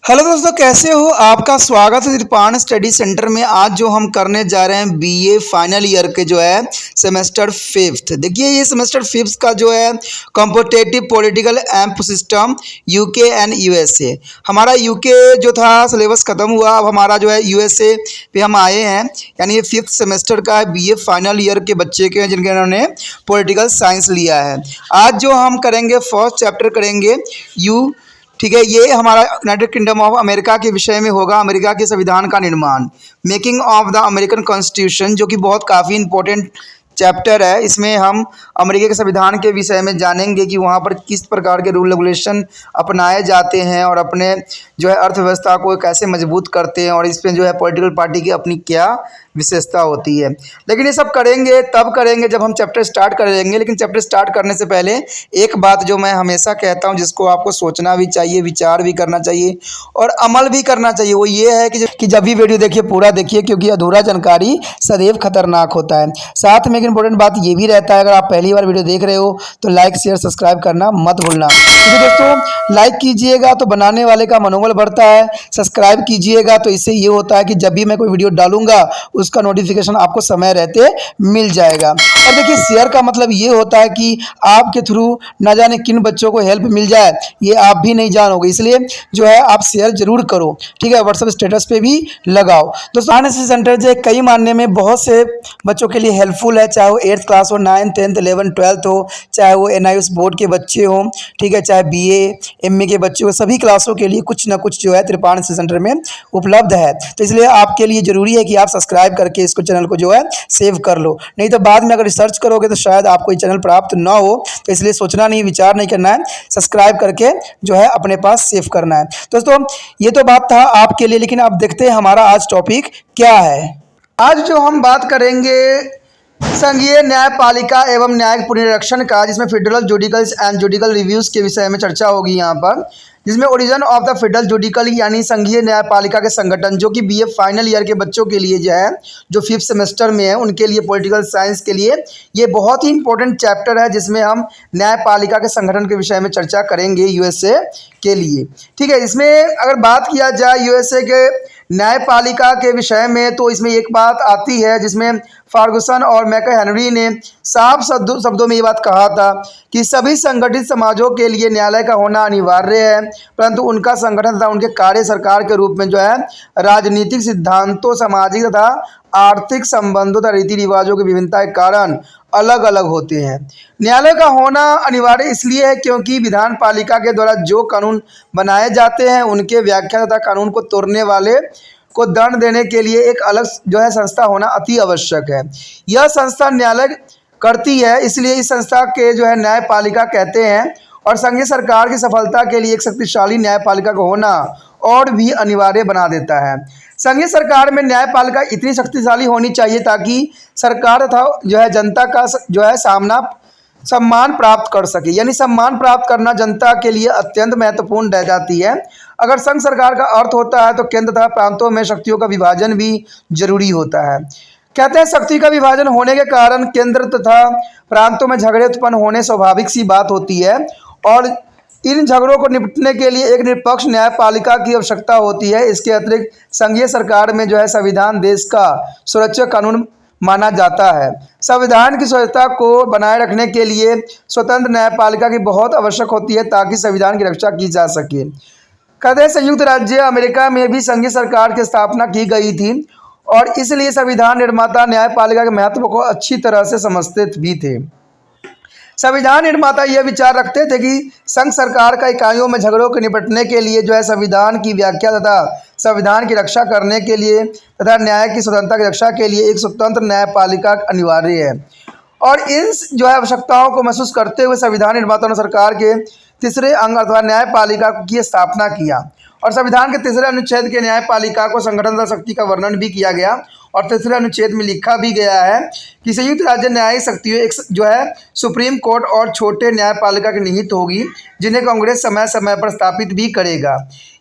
Hello दोस्तों, कैसे हो? आपका स्वागत है त्रिपाण स्टडी सेंटर में। आज जो हम करने जा रहे हैं बीए फाइनल ईयर के जो है सेमेस्टर फिफ्थ। देखिए, ये सेमेस्टर फिफ्थ का जो है competitive political and system UK and USA. हमारा यूके जो था सिलेबस ख़त्म हुआ, अब हमारा जो है यूएसए पे हम आए हैं। यानी ये फिफ्थ सेमेस्टर का है, बीए फाइनल ईयर के बच्चे के जिनके उन्होंने पॉलिटिकल साइंस लिया है। आज जो हम करेंगे फर्स्ट चैप्टर करेंगे ठीक है। ये हमारा यूनाइटेड किंगडम ऑफ अमेरिका के विषय में होगा, अमेरिका के संविधान का निर्माण, making of the American constitution, जो कि बहुत काफ़ी इंपॉर्टेंट चैप्टर है। इसमें हम अमेरिका के संविधान के विषय में जानेंगे कि वहाँ पर किस प्रकार के रूल रेगुलेशन अपनाए जाते हैं और अपने जो है अर्थव्यवस्था को कैसे मजबूत करते हैं, और इसमें जो है पॉलिटिकल पार्टी की अपनी क्या विशेषता होती है। लेकिन ये सब करेंगे तब करेंगे जब हम चैप्टर स्टार्ट करेंगे। लेकिन चैप्टर स्टार्ट करने से पहले एक बात जो मैं हमेशा कहता हूँ, जिसको आपको सोचना भी चाहिए, विचार भी करना चाहिए और अमल भी करना चाहिए, वो ये है कि जब भी वीडियो देखिए पूरा देखिए, क्योंकि अधूरा जानकारी सदैव खतरनाक होता है। साथ में एक इंपॉर्टेंट बात ये भी रहता है, अगर आप पहली बार वीडियो देख रहे हो तो लाइक शेयर सब्सक्राइब करना मत भूलना। क्योंकि दोस्तों लाइक कीजिएगा तो बनाने वाले का मनोबल बढ़ता है, सब्सक्राइब कीजिएगा तो इससे ये होता है कि जब भी मैं कोई वीडियो डालूंगा उसका नोटिफिकेशन आपको समय रहते मिल जाएगा। और देखिए, शेयर का मतलब ये होता है कि आपके थ्रू न जाने किन बच्चों को हेल्प मिल जाए, ये आप भी नहीं जानोगे। इसलिए जो है आप शेयर जरूर करो, ठीक है। व्हाट्सएप स्टेटस पे भी लगाओ। दोस्तों एनएसएस सेंटर जो कई मानने में बहुत से बच्चों के लिए हेल्पफुल है, चाहे वो 8th क्लास हो, 9th 10th 11th 12th हो, चाहे वो एनआईएस बोर्ड के बच्चे हों, ठीक है, चाहे बीए एमए के बच्चे हो, सभी क्लासों के लिए कुछ ना कुछ जो है त्रिपाण सेंटर में उपलब्ध है। तो इसलिए आपके लिए ज़रूरी है कि आप सब्सक्राइब करके इसको चैनल को जो है सेव कर लो, नहीं तो बाद में अगर रिसर्च करोगे तो शायद आपको ये चैनल प्राप्त ना हो। तो इसलिए सोचना नहीं, विचार नहीं करना है, सब्सक्राइब करके जो है अपने पास सेव करना है। दोस्तों ये तो बात था आपके लिए, लेकिन अब देखते हैं हमारा आज टॉपिक क्या है। आज जो हम बात करेंगे संघीय न्यायपालिका एवं न्यायिक पुनरीक्षण का, जिसमें फेडरल जुडिकल्स एंड जुडिकल रिव्यूज़ के विषय में चर्चा होगी यहाँ पर, जिसमें origin of the federal judicial यानी संघीय न्यायपालिका के संगठन, जो कि बीए फाइनल ईयर के बच्चों के लिए जो है जो फिफ्थ सेमेस्टर में है उनके लिए पॉलिटिकल साइंस के लिए ये बहुत ही इंपॉर्टेंट चैप्टर है, जिसमें हम न्यायपालिका के संगठन के विषय में चर्चा करेंगे यूएसए के लिए, ठीक है। इसमें अगर बात किया जाए यूएसए के न्यायपालिका के विषय में, तो इसमें एक बात आती है जिसमें फार्गुसन और मैके हेनरी ने साफ शब्दों में ये बात कहा था कि सभी संगठित समाजों के लिए न्यायालय का होना अनिवार्य है, परंतु उनका संगठन तथा उनके कार्य सरकार के रूप में जो है राजनीतिक सिद्धांतों, सामाजिक तथा आर्थिक संबंधों तथा रीति रिवाजों की विभिन्नता के कारण अलग अलग होते हैं। न्यायालय का होना अनिवार्य इसलिए है क्योंकि विधान पालिका के द्वारा जो कानून बनाए जाते हैं उनके व्याख्या तथा कानून को तोड़ने वाले को दंड देने के लिए एक अलग जो है संस्था होना अति आवश्यक है। यह संस्था न्यायालय करती है, इसलिए इस संस्था के जो है न्यायपालिका कहते हैं। और संघीय सरकार की सफलता के लिए एक शक्तिशाली न्यायपालिका का होना और भी अनिवार्य बना देता है। संघीय सरकार में न्यायपालिका इतनी शक्तिशाली होनी चाहिए ताकि सरकार तथा जो है जनता का जो है सम्मान प्राप्त कर सके, यानी सम्मान प्राप्त करना जनता के लिए अत्यंत महत्वपूर्ण रह जाती है। अगर संघ सरकार का अर्थ होता है तो केंद्र तथा प्रांतों में शक्तियों का विभाजन भी जरूरी होता है। कहते हैं शक्ति का विभाजन होने के कारण केंद्र तथा प्रांतों में झगड़े उत्पन्न होने स्वाभाविक सी बात होती है, और इन झगड़ों को निपटने के लिए एक निष्पक्ष न्यायपालिका की आवश्यकता होती है। इसके अतिरिक्त संघीय सरकार में जो है संविधान देश का सुरक्षा कानून माना जाता है। संविधान की स्वच्छता को बनाए रखने के लिए स्वतंत्र न्यायपालिका की बहुत आवश्यक होती है ताकि संविधान की रक्षा की जा सके। कहते हैं संयुक्त राज्य अमेरिका में भी संघीय सरकार की स्थापना की गई थी, और इसलिए संविधान निर्माता न्यायपालिका के महत्व को अच्छी तरह से समझते भी थे। संविधान निर्माता यह विचार रखते थे कि संघ सरकार का इकाइयों में झगड़ों के निपटने के लिए जो है संविधान की व्याख्या तथा संविधान की रक्षा करने के लिए तथा न्याय की स्वतंत्रता की रक्षा के लिए एक स्वतंत्र न्यायपालिका अनिवार्य है। और इन जो है आवश्यकताओं को महसूस करते हुए संविधान निर्माता ने सरकार के तीसरे अंग अथवा न्यायपालिका की स्थापना किया, और संविधान के तीसरे अनुच्छेद के न्यायपालिका को संगठन तथा शक्ति का वर्णन भी किया गया। और तीसरे अनुच्छेद में लिखा भी गया है कि संयुक्त राज्य न्यायिक शक्तियों एक जो है सुप्रीम कोर्ट और छोटे न्यायपालिका की निहित होगी, जिन्हें कांग्रेस समय समय पर स्थापित भी करेगा।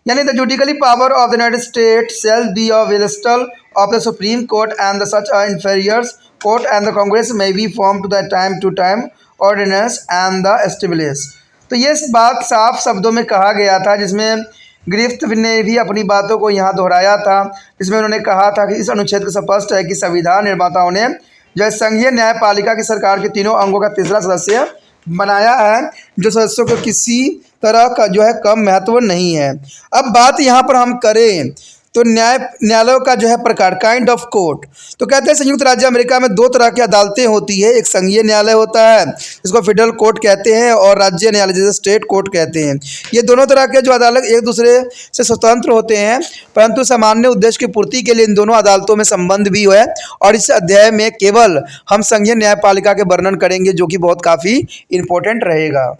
यानी the judicial power of the United State shall be a vested of the supreme court and the such inferiors court and the Congress may be from to time ordinance and the establish. तो ये बात साफ शब्दों में कहा गया था, जिसमें गिरफ्त ने भी अपनी बातों को यहाँ दोहराया था, जिसमें उन्होंने कहा था कि इस अनुच्छेद को स्पष्ट है कि संविधान निर्माताओं ने जो है संघीय न्यायपालिका की सरकार के तीनों अंगों का तीसरा सदस्य बनाया है, जो सदस्यों को किसी तरह का जो है कम महत्व नहीं है। अब बात यहाँ पर हम करें तो न्यायालयों का जो है प्रकार, काइंड ऑफ कोर्ट, तो कहते हैं संयुक्त राज्य अमेरिका में दो तरह की अदालतें होती है। एक संघीय न्यायालय होता है, जिसको फेडरल कोर्ट कहते हैं, और राज्य न्यायालय जिसे स्टेट कोर्ट कहते हैं। ये दोनों तरह के जो अदालत एक दूसरे से स्वतंत्र होते हैं, परंतु सामान्य उद्देश्य की पूर्ति के लिए इन दोनों अदालतों में संबंध भी है। और इस अध्याय में केवल हम संघीय न्यायपालिका के वर्णन करेंगे, जो कि बहुत काफ़ी इंपॉर्टेंट रहेगा।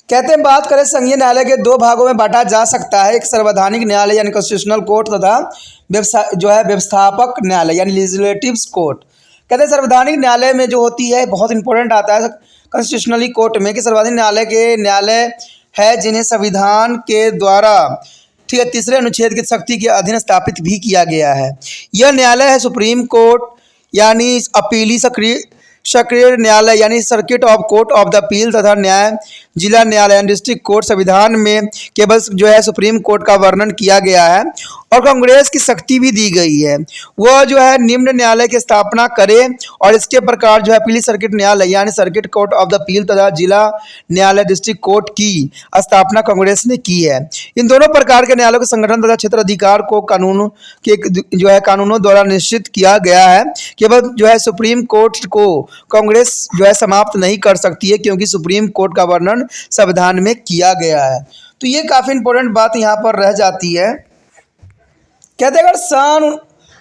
कहते हैं बात करें संघीय न्यायालय के दो भागों में बांटा जा सकता है, एक संवैधानिक न्यायालय यानी कॉन्स्टिट्यूशनल कोर्ट तथा व्यवस्थापक न्यायालय यानी लेजिस्लेटिव कोर्ट। कहते हैं संवैधानिक न्यायालय में जो होती है बहुत इंपॉर्टेंट आता है कॉन्स्टिट्यूशनली कोर्ट में कि संवैधानिक न्यायालय के न्यायालय है जिन्हें संविधान के द्वारा ठीक है तीसरे अनुच्छेद की शक्ति के अधीन स्थापित भी किया गया है। यह न्यायालय है सुप्रीम कोर्ट यानी अपीली सक्रिय न्यायालय यानी circuit of court of the appeal तथा न्याय जिला न्यायालय डिस्ट्रिक्ट कोर्ट। संविधान में केवल जो है सुप्रीम कोर्ट का वर्णन किया गया है और कांग्रेस की शक्ति भी दी गई है, वह जो है निम्न न्यायालय की स्थापना करे। और इसके प्रकार जो है अपीली सर्किट न्यायालय यानी circuit court of the appeal तथा जिला न्यायालय डिस्ट्रिक्ट कोर्ट की स्थापना कांग्रेस ने की है। इन दोनों प्रकार के न्यायालयों के संगठन तथा क्षेत्र अधिकार को कानूनों के जो है कानूनों द्वारा निश्चित किया गया है। केवल जो है सुप्रीम कोर्ट को कांग्रेस जो है समाप्त नहीं कर सकती है, क्योंकि सुप्रीम कोर्ट का वर्णन संविधान में किया गया है। तो ये काफ़ी इंपॉर्टेंट बात यहाँ पर रह जाती है। कहते हैं अगर सन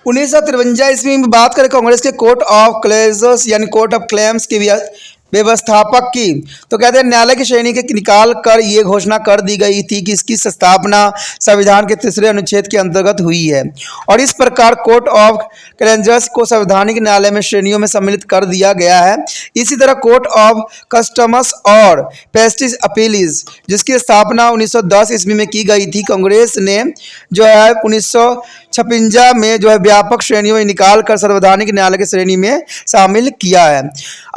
1953 ईस्वी में बात करें कांग्रेस के कोर्ट ऑफ क्लेम्स यानी कोर्ट ऑफ क्लेम्स की व्यवस्थापक की, तो कहते हैं न्यायालय की श्रेणी के निकाल कर ये घोषणा कर दी गई थी कि इसकी स्थापना संविधान के तीसरे अनुच्छेद के अंतर्गत हुई है। और इस प्रकार कोर्ट ऑफ क्लेम्स को संवैधानिक न्यायालय में श्रेणियों में सम्मिलित कर दिया गया है। इसी तरह कोर्ट ऑफ कस्टम्स और पेस्टिस अपीलीज जिसकी स्थापना 1910 ईस्वी में की गई थी, कांग्रेस ने जो है 1956 में जो है व्यापक श्रेणियों में निकाल कर संवैधानिक न्यायालय की श्रेणी में शामिल किया है।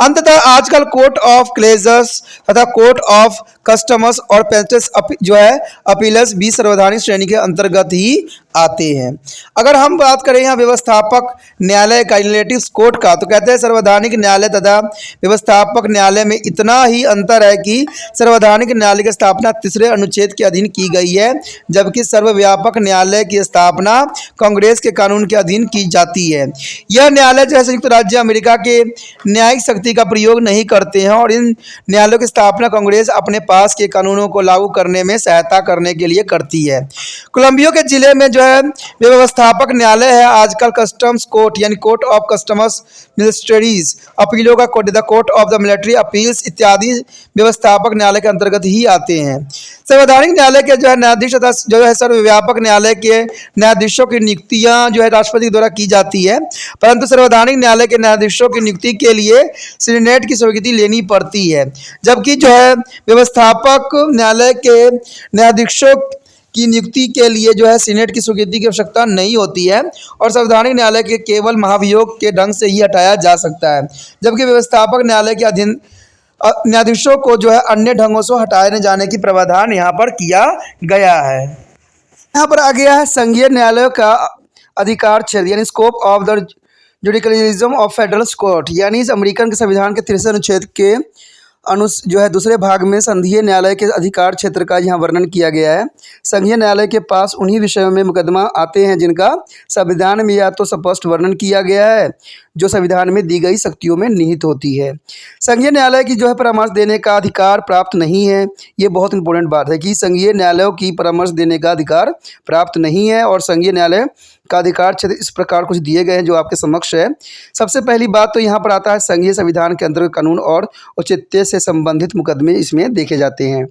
अंततः आजकल कोर्ट ऑफ क्लेम्स तथा कोर्ट ऑफ कस्टम्स और पेस्टिस जो है अपीलर्स भी संवैधानिक श्रेणी के अंतर्गत ही आते हैं। अगर हम बात करें यहाँ व्यवस्थापक न्यायालय का रिलेटिव कोर्ट का, तो कहते हैं संवैधानिक न्यायालय तथा व्यवस्थापक न्यायालय में इतना ही अंतर है कि संवैधानिक न्यायालय की स्थापना तीसरे अनुच्छेद के अधीन की गई है, जबकि सर्वव्यापक न्यायालय की स्थापना कांग्रेस के कानून के अधीन की जाती है। यह न्यायालय जो है संयुक्त राज्य अमेरिका के न्यायिक शक्ति का प्रयोग नहीं करते हैं और इन न्यायालयों की स्थापना कांग्रेस अपने पास के कानूनों को लागू करने में सहायता करने के लिए करती है। कोलंबिया के जिले में जो है व्यवस्थापक न्यायालय है आजकल कस्टम्स कोर्ट यानी कोर्ट ऑफ कस्टम्स मिलिट्रीज अपीलों का court, the court of the military appeals इत्यादि व्यवस्थापक न्यायालय के अंतर्गत ही आते हैं। संवैधानिक न्यायालय के जो है न्यायाधीश तथा जो है सर्वव्यापक न्यायालय के न्यायाधीशों की नियुक्तियां जो है राष्ट्रपति द्वारा की जाती है, परंतु संवैधानिक न्यायालय के न्यायाधीशों की नियुक्ति के लिए सीनेट की स्वीकृति लेनी पड़ती है, जबकि जो है व्यवस्थापक न्यायालय के न्यायाधीशों की नियुक्ति के लिए जो है सीनेट की स्वीकृति की आवश्यकता नहीं होती है और संवैधानिक न्यायालय के केवल महाभियोग के ढंग से ही हटाया जा सकता है, जबकि व्यवस्थापक न्यायालय के अधीन न्यायाधीशों को जो है अन्य ढंगों से हटाए जाने की प्रावधान यहाँ पर किया गया है। यहाँ पर आ गया है संघीय न्यायालय का अधिकार क्षेत्र यानी scope of the judicialism of federal court, यानी इस अमेरिकन के संविधान के तीसरे अनुच्छेद के जो है दूसरे भाग में संघीय न्यायालय के अधिकार क्षेत्र का यहाँ वर्णन किया गया है। संघीय न्यायालय के पास उन्हीं विषयों में मुकदमा आते हैं जिनका संविधान में या तो स्पष्ट वर्णन किया गया है, जो संविधान में दी गई शक्तियों में निहित होती है। संघीय न्यायालय की जो है परामर्श देने का अधिकार प्राप्त नहीं है। ये बहुत इंपॉर्टेंट बात है कि संघीय न्यायालयों की परामर्श देने का अधिकार प्राप्त नहीं है और संघीय न्यायालय का अधिकार क्षेत्र इस प्रकार कुछ दिए गए हैं जो आपके समक्ष है। सबसे पहली बात तो यहाँ पर आता है संघीय संविधान के अंतर्गत कानून और औचित्य से संबंधित मुकदमे इसमें देखे जाते हैं।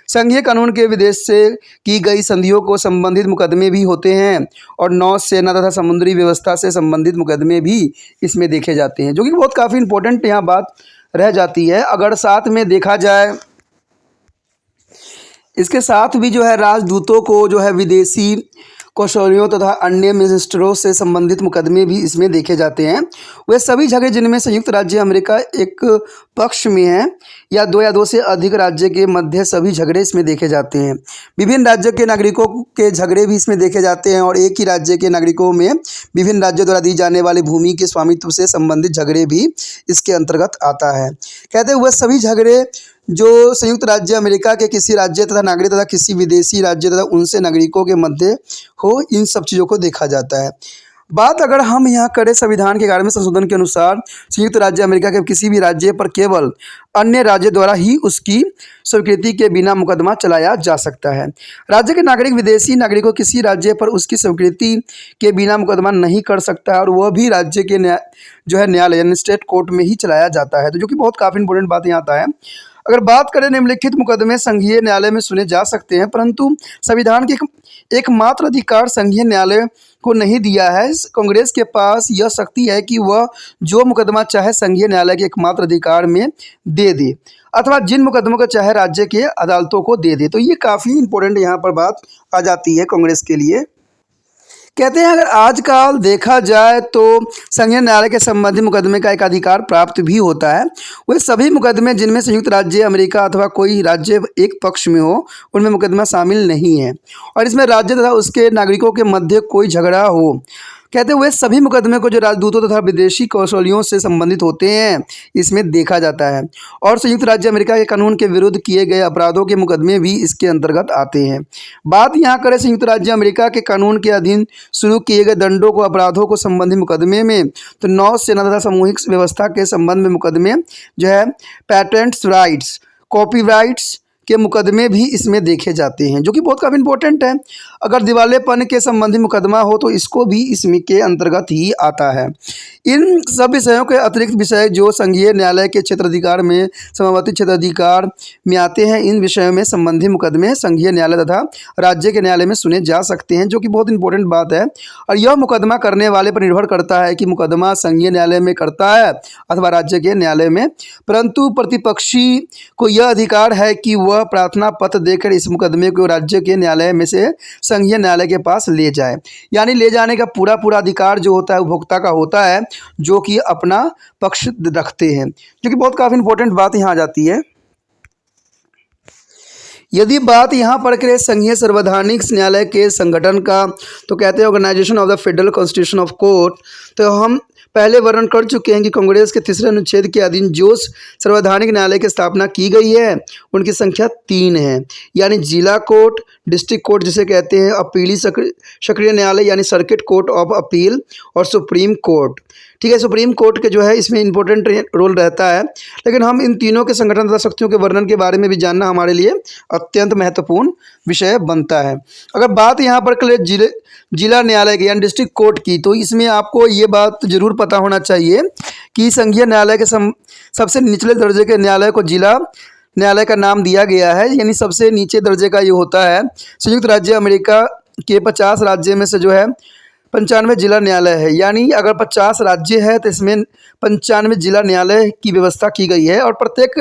संघीय कानून के विदेश से की गई संधियों को संबंधित मुकदमे भी होते हैं और नौ सेना तथा समुद्री व्यवस्था से संबंधित मुकदमे भी इसमें देखे जाते हैं, जो कि बहुत काफ़ी इंपॉर्टेंट यहाँ बात रह जाती है। अगर साथ में देखा जाए इसके साथ भी जो है राजदूतों को जो है विदेशी कौशलियों तथा अन्य मजिस्ट्रेटों से संबंधित मुकदमे भी इसमें देखे जाते हैं। वे सभी झगड़े जिनमें संयुक्त राज्य अमेरिका एक पक्ष में है या दो से अधिक राज्य के मध्य सभी झगड़े इसमें देखे जाते हैं। विभिन्न राज्यों के नागरिकों के झगड़े भी इसमें देखे जाते हैं और एक ही राज्य के नागरिकों में विभिन्न राज्यों द्वारा दी जाने वाली भूमि के स्वामित्व से संबंधित झगड़े भी इसके अंतर्गत आता है। कहते हैं वह सभी झगड़े जो संयुक्त राज्य अमेरिका के किसी राज्य तथा नागरिक तथा किसी विदेशी राज्य तथा उनसे नागरिकों के मध्य हो, इन सब चीज़ों को देखा जाता है। बात अगर हम यहाँ करें संविधान के 11वें संशोधन के अनुसार संयुक्त राज्य अमेरिका के किसी भी राज्य पर केवल अन्य राज्य द्वारा ही उसकी स्वीकृति के बिना मुकदमा चलाया जा सकता है। राज्य के नागरिक विदेशी नागरिकों किसी राज्य पर उसकी स्वीकृति के बिना मुकदमा नहीं कर सकता है और वह भी राज्य के न्यायालय यानी स्टेट कोर्ट में ही चलाया जाता है। तो जो कि बहुत काफ़ी इंपॉर्टेंट बात यहाँ आता है। अगर बात करें निम्नलिखित मुकदमे संघीय न्यायालय में सुने जा सकते हैं, परंतु संविधान के एकमात्र अधिकार संघीय न्यायालय को नहीं दिया है। कांग्रेस के पास यह शक्ति है कि वह जो मुकदमा चाहे संघीय न्यायालय के एकमात्र अधिकार में दे दे अथवा जिन मुकदमों को चाहे राज्य के अदालतों को दे दे। तो ये काफ़ी इंपॉर्टेंट यहाँ पर बात आ जाती है कांग्रेस के लिए। कहते हैं अगर आजकल देखा जाए तो संघीय न्यायालय के संबंधित मुकदमे का एक अधिकार प्राप्त भी होता है। वे सभी मुकदमे जिनमें संयुक्त राज्य अमेरिका अथवा कोई राज्य एक पक्ष में हो उनमें मुकदमा शामिल नहीं है और इसमें राज्य तथा उसके नागरिकों के मध्य कोई झगड़ा हो। कहते हैं वे सभी मुकदमे को जो राजदूतों तथा विदेशी कौशलियों से संबंधित होते हैं इसमें देखा जाता है और संयुक्त राज्य अमेरिका के कानून के विरुद्ध किए गए अपराधों के मुकदमे भी इसके अंतर्गत आते हैं। बात यहाँ करें संयुक्त राज्य अमेरिका के कानून के अधीन शुरू किए गए दंडों को अपराधों को संबंधित मुकदमे में तो नौसेना तथा सामूहिक व्यवस्था के संबंध में मुकदमे पेटेंट्स राइट्स कॉपीराइट्स के मुकदमे भी इसमें देखे जाते हैं, जो कि बहुत काफ़ी इंपॉर्टेंट है। अगर दिवालेपन के संबंधी मुकदमा हो तो इसको भी इसमें के अंतर्गत ही आता है। इन सब विषयों के अतिरिक्त विषय जो संघीय न्यायालय के क्षेत्राधिकार में समावर्ती क्षेत्राधिकार में आते हैं, इन विषयों में संबंधी मुकदमे संघीय न्यायालय तथा राज्य के न्यायालय में सुने जा सकते हैं, जो कि बहुत इंपॉर्टेंट बात है। और यह मुकदमा करने वाले पर निर्भर करता है कि मुकदमा संघीय न्यायालय में करता है अथवा राज्य के न्यायालय में, परंतु प्रतिपक्षी को यह अधिकार है कि वह प्रार्थना पत्र देकर इस मुकदमे को राज्य के न्यायालय में से संघीय न्यायालय के पास ले जाए। यानी ले जाने का पूरा अधिकार जो होता है उपभोक्ता का होता है, जो कि अपना पक्ष रखते हैं, जो कि बहुत काफ़ी इंपॉर्टेंट बात यहाँ आ जाती है। यदि बात यहाँ पर करें संघीय संवैधानिक न्यायालय के संगठन का, तो कहते हैं organization of the federal constitution of court. तो हम पहले वर्णन कर चुके हैं कि कांग्रेस के तीसरे अनुच्छेद के अधीन जो संवैधानिक न्यायालय की स्थापना की गई है उनकी संख्या 3 है, यानी जिला कोर्ट, डिस्ट्रिक्ट कोर्ट जिसे कहते हैं, अपीली सक्रिय न्यायालय यानी सर्किट कोर्ट ऑफ अपील और सुप्रीम कोर्ट। ठीक है, सुप्रीम कोर्ट के इसमें इंपॉर्टेंट रोल रहता है, लेकिन हम इन तीनों के संगठन तथा शक्तियों के वर्णन के बारे में भी जानना हमारे लिए अत्यंत महत्वपूर्ण विषय बनता है। अगर बात यहाँ पर करें जिला न्यायालय की यानी डिस्ट्रिक्ट कोर्ट की, तो इसमें आपको ये बात जरूर पता होना चाहिए कि संघीय न्यायालय के सबसे निचले दर्जे के न्यायालय को जिला न्यायालय का नाम दिया गया है, यानी सबसे नीचे दर्जे का ये होता है। संयुक्त राज्य अमेरिका के 50 राज्य में से 95 जिला न्यायालय है, यानी अगर 50 राज्य है तो इसमें 95 जिला न्यायालय की व्यवस्था की गई है और प्रत्येक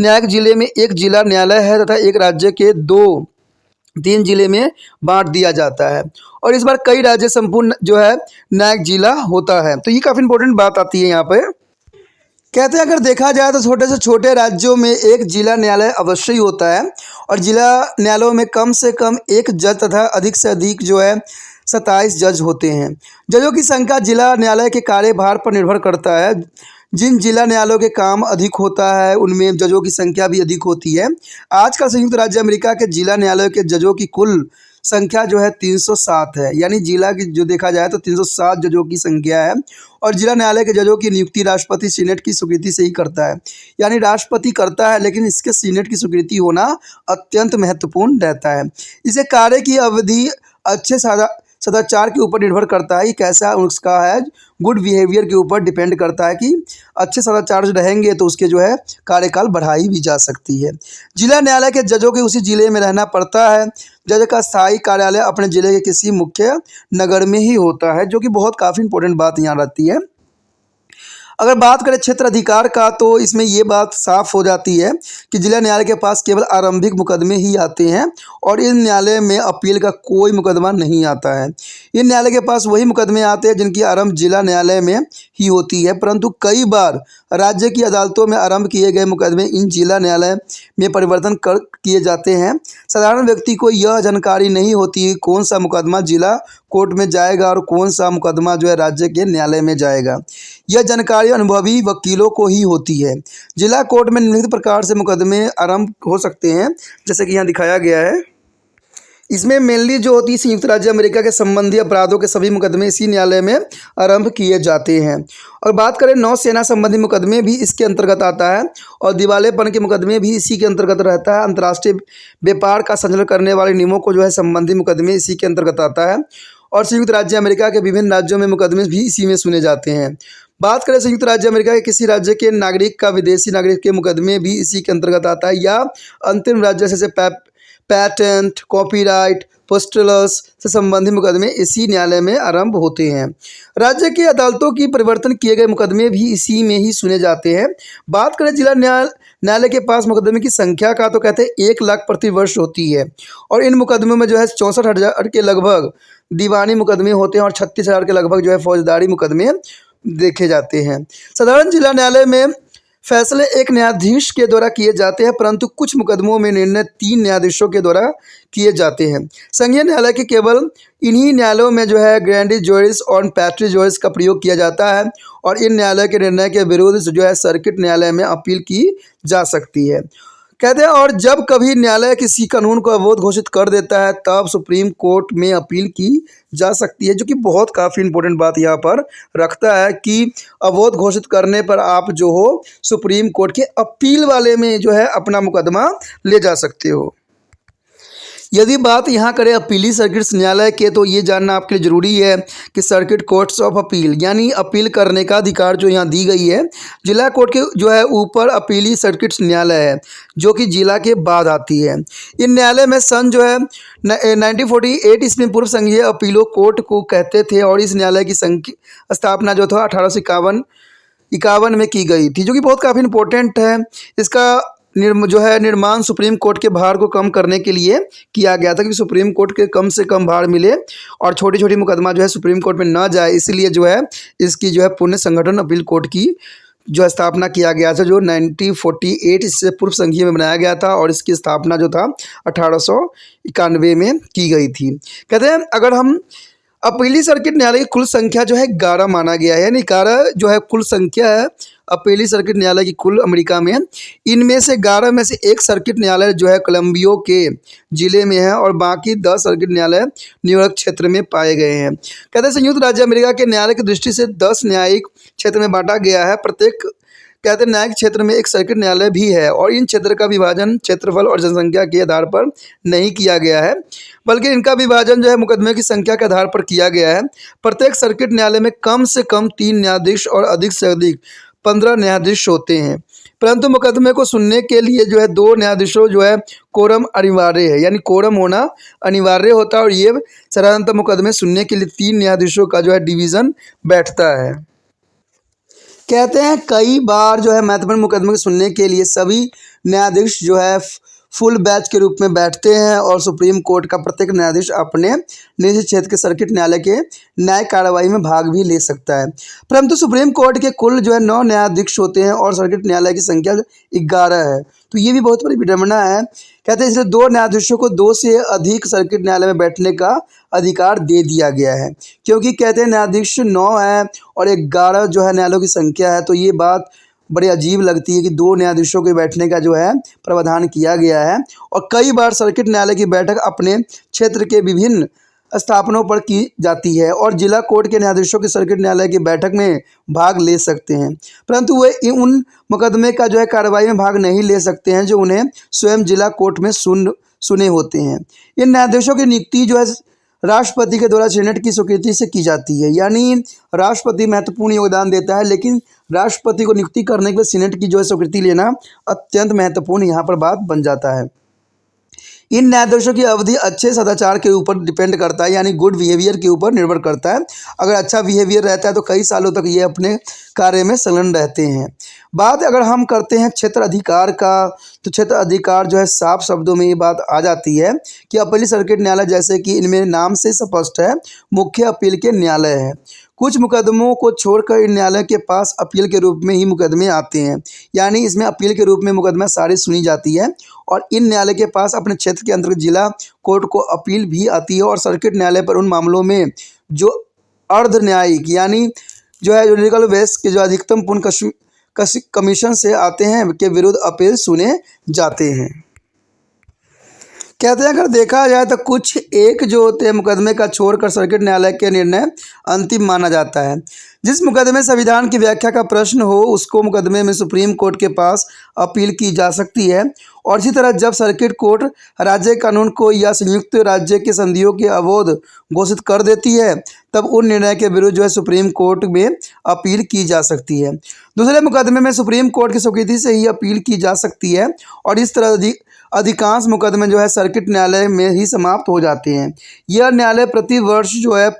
न्यायिक जिले में एक जिला न्यायालय है तथा एक राज्य के 2-3 जिले में बांट दिया जाता है और इस बार कई राज्य संपूर्ण न्यायिक जिला होता है। तो ये काफ़ी इंपॉर्टेंट बात आती है यहाँ पे। कहते हैं अगर देखा जाए तो छोटे से छोटे राज्यों में एक जिला न्यायालय अवश्य ही होता है और जिला न्यायालयों में कम से कम एक जज तथा अधिक से अधिक 27 जज होते हैं। जजों की संख्या जिला न्यायालय के कार्यभार पर निर्भर करता है। जिन जिला न्यायालयों के काम अधिक होता है उनमें जजों की संख्या भी अधिक होती है। आजकल संयुक्त राज्य अमेरिका के जिला न्यायालयों के जजों की कुल संख्या 307 है, यानी जिला की जो देखा जाए तो 307 जजों की संख्या है और जिला न्यायालय के जजों की नियुक्ति राष्ट्रपति सीनेट की स्वीकृति से ही करता है, यानी राष्ट्रपति करता है लेकिन इसके सीनेट की स्वीकृति होना अत्यंत महत्वपूर्ण रहता है। इसे कार्य की अवधि अच्छे सदाचार के ऊपर निर्भर करता है कि कैसा उसका है, गुड बिहेवियर के ऊपर डिपेंड करता है कि अच्छे सदाचार रहेंगे तो उसके कार्यकाल बढ़ाई भी जा सकती है। जिला न्यायालय के जजों के उसी जिले में रहना पड़ता है। जज का स्थायी कार्यालय अपने जिले के किसी मुख्य नगर में ही होता है, जो कि बहुत काफ़ी इंपॉर्टेंट बात यहाँ रहती है। अगर बात करें क्षेत्र अधिकार का तो इसमें ये बात साफ हो जाती है कि जिला न्यायालय के पास केवल आरंभिक मुकदमे ही आते हैं और इन न्यायालय में अपील का कोई मुकदमा नहीं आता है। इन न्यायालय के पास वही मुकदमे आते हैं जिनकी आरंभ जिला न्यायालय में ही होती है, परंतु कई बार राज्य की अदालतों में आरंभ किए गए मुकदमे इन जिला न्यायालय में परिवर्तन कर किए जाते हैं। साधारण व्यक्ति को यह जानकारी नहीं होती कौन सा मुकदमा जिला कोर्ट में जाएगा और कौन सा मुकदमा जो है राज्य के न्यायालय में जाएगा। यह जानकारी अनुभवी वकीलों को ही होती है। जिला कोर्ट में निम्नलिखित प्रकार से मुकदमे आरंभ हो सकते हैं, जैसे कि यहाँ दिखाया गया है। इसमें मेनली जो होती है संयुक्त राज्य अमेरिका के संबंधी अपराधों के सभी मुकदमे इसी न्यायालय में आरंभ किए जाते हैं। और बात करें नौसेना संबंधी मुकदमे भी इसके अंतर्गत आता है और दिवालेपन के मुकदमे भी इसी के अंतर्गत रहता है। अंतर्राष्ट्रीय व्यापार का संचालन करने वाले नियमों को जो है संबंधी मुकदमे इसी के अंतर्गत आता है और संयुक्त राज्य अमेरिका के विभिन्न राज्यों में मुकदमे भी इसी में सुने जाते हैं। बात करें संयुक्त राज्य अमेरिका के किसी राज्य के नागरिक का विदेशी नागरिक के मुकदमे भी इसी के अंतर्गत आता है, या अंतरिम राज्य जैसे पैटेंट, कॉपीराइट, पोस्टल्स से संबंधित मुकदमे इसी न्यायालय में आरंभ होते हैं। राज्य की अदालतों की परिवर्तन किए गए मुकदमे भी इसी में ही सुने जाते हैं। बात करें जिला न्यायालय के पास मुकदमे की संख्या का तो कहते हैं 1 लाख प्रति वर्ष होती है और इन मुकदमों में जो है 64,000 के लगभग दीवानी मुकदमे होते हैं और 36,000 के लगभग जो है फौजदारी मुकदमे देखे जाते हैं। साधारण जिला न्यायालय में फैसले एक न्यायाधीश के द्वारा किए जाते हैं, परंतु कुछ मुकदमों में निर्णय 3 न्यायाधीशों के द्वारा किए जाते हैं। संघीय न्यायालय के केवल इन्हीं न्यायालयों में जो है ग्रैंड जूरिस और पैट्री जूरिस का प्रयोग किया जाता है और इन न्यायालय के निर्णय के विरुद्ध जो है सर्किट न्यायालय में अपील की जा सकती है। कहते हैं और जब कभी न्यायालय किसी कानून को अवैध घोषित कर देता है तब सुप्रीम कोर्ट में अपील की जा सकती है, जो कि बहुत काफ़ी इंपॉर्टेंट बात यहाँ पर रखता है कि अवैध घोषित करने पर आप जो हो सुप्रीम कोर्ट के अपील वाले में जो है अपना मुकदमा ले जा सकते हो। यदि बात यहाँ करें अपीली सर्किट न्यायालय के तो ये जानना आपके लिए ज़रूरी है कि सर्किट कोर्ट्स ऑफ अपील यानी अपील करने का अधिकार जो यहाँ दी गई है जिला कोर्ट के जो है ऊपर अपीली सर्किट न्यायालय है जो कि जिला के बाद आती है। इन न्यायालय में सन जो है 1948 इसमें पूर्व संघीय अपीलों कोर्ट को कहते थे और इस न्यायालय की स्थापना जो था 1851 में की गई थी, जो कि बहुत काफ़ी इंपॉर्टेंट है। इसका निर्माण सुप्रीम कोर्ट के भार को कम करने के लिए किया गया था कि सुप्रीम कोर्ट के कम से कम भार मिले और छोटी छोटी मुकदमा जो है सुप्रीम कोर्ट में ना जाए, इसलिए जो है इसकी जो है पुण्य संगठन अपील कोर्ट की जो स्थापना किया गया था, जो 1948 इससे पूर्व संघीय में बनाया गया था और इसकी स्थापना जो था 1891 में की गई थी। कहते हैं अगर हम अपीली सर्किट न्यायालय की कुल संख्या जो है 11 माना गया है, यानी 11 जो है कुल संख्या है अपीली सर्किट न्यायालय की कुल अमेरिका में। इनमें से 11 में से एक सर्किट न्यायालय जो है कोलंबिया के ज़िले में है और बाकी 10 सर्किट न्यायालय न्यूयॉर्क क्षेत्र में पाए गए हैं। कहते हैं संयुक्त राज्य अमेरिका के न्यायालय की दृष्टि से 10 न्यायिक क्षेत्र में बांटा गया है। प्रत्येक कहते हैं न्यायिक क्षेत्र में एक सर्किट न्यायालय भी है और इन क्षेत्र का विभाजन क्षेत्रफल और जनसंख्या के आधार पर नहीं किया गया है, बल्कि इनका विभाजन जो है मुकदमे की संख्या के आधार पर किया गया है। प्रत्येक सर्किट न्यायालय में कम से कम 3 न्यायाधीश और अधिक से अधिक 15 न्यायाधीश होते हैं, परंतु मुकदमे को सुनने के लिए जो है 2 न्यायाधीशों जो है कोरम अनिवार्य है, यानी कोरम होना अनिवार्य होता है और ये साधारणतः मुकदमे सुनने के लिए 3 न्यायाधीशों का जो है डिवीज़न बैठता है। कहते हैं कई बार जो है महत्वपूर्ण मुकदमे को सुनने के लिए सभी न्यायाधीश जो है फुल बैच के रूप में बैठते हैं और सुप्रीम कोर्ट का प्रत्येक न्यायाधीश अपने निजी क्षेत्र के सर्किट न्यायालय के न्याय कार्रवाई में भाग भी ले सकता है। परंतु सुप्रीम कोर्ट के कुल जो है 9 न्यायाधीश होते हैं और सर्किट न्यायालय की संख्या 11 है, तो ये भी बहुत बड़ी विडम्बना है। कहते हैं इसलिए 2 न्यायाधीशों को 2 से अधिक सर्किट न्यायालय में बैठने का अधिकार दे दिया गया है, क्योंकि कहते हैं न्यायाधीश 9 है और 11 जो है न्यायालयों की संख्या है, तो ये बात बड़ी अजीब लगती है कि 2 न्यायाधीशों के बैठने का जो है प्रावधान किया गया है। और कई बार सर्किट न्यायालय की बैठक अपने क्षेत्र के विभिन्न स्थापनों पर की जाती है और जिला कोर्ट के न्यायाधीशों के सर्किट न्यायालय की बैठक में भाग ले सकते हैं, परंतु वे उन मुकदमे का जो है कार्रवाई में भाग नहीं ले सकते हैं जो उन्हें स्वयं जिला कोर्ट में सुने होते हैं। इन न्यायाधीशों की नियुक्ति जो है राष्ट्रपति के द्वारा सीनेट की स्वीकृति से की जाती है, यानी राष्ट्रपति महत्वपूर्ण योगदान देता है, लेकिन राष्ट्रपति को नियुक्ति करने के लिए सीनेट की जो है स्वीकृति लेना अत्यंत महत्वपूर्ण यहाँ पर बात बन जाता है। इन न्यायाधीशों की अवधि अच्छे सदाचार के ऊपर डिपेंड करता है, यानी गुड बिहेवियर के ऊपर निर्भर करता है। अगर अच्छा बिहेवियर रहता है तो कई सालों तक ये अपने कार्य में संलग्न रहते हैं। बात अगर हम करते हैं क्षेत्र अधिकार का, तो क्षेत्र अधिकार जो है साफ शब्दों में ये बात आ जाती है कि अपील सर्किट न्यायालय, जैसे कि इनमें नाम से स्पष्ट है, मुख्य अपील के न्यायालय है। कुछ मुकदमों को छोड़कर इन न्यायालय के पास अपील के रूप में ही मुकदमे आते हैं, यानी इसमें अपील के रूप में मुकदमा सारी सुनी जाती है। और इन न्यायालय के पास अपने क्षेत्र के अंतर्गत जिला कोर्ट को अपील भी आती है। और सर्किट न्यायालय पर उन मामलों में जो अर्ध न्यायिक यानी जो है जुडिकल बेंच के जो अधिकतम पूर्ण कमीशन से आते हैं के विरुद्ध अपील सुने जाते हैं। कहते हैं अगर देखा जाए तो कुछ एक जो होते हैं मुकदमे का छोड़कर सर्किट न्यायालय के निर्णय अंतिम माना जाता है। जिस मुकदमे संविधान की व्याख्या का प्रश्न हो उसको मुकदमे में सुप्रीम कोर्ट के पास अपील की जा सकती है। और इसी तरह जब सर्किट कोर्ट राज्य कानून को या संयुक्त राज्य के संधियों के अवैध घोषित कर देती है तब उन निर्णय के विरुद्ध जो है सुप्रीम कोर्ट में अपील की जा सकती है। दूसरे मुकदमे में सुप्रीम कोर्ट की स्वीकृति से ही अपील की जा सकती है। और इस तरह अधिकांश मुकदमे जो है सर्किट न्यायालय में ही समाप्त हो जाते हैं। यह न्यायालय प्रति वर्ष जो है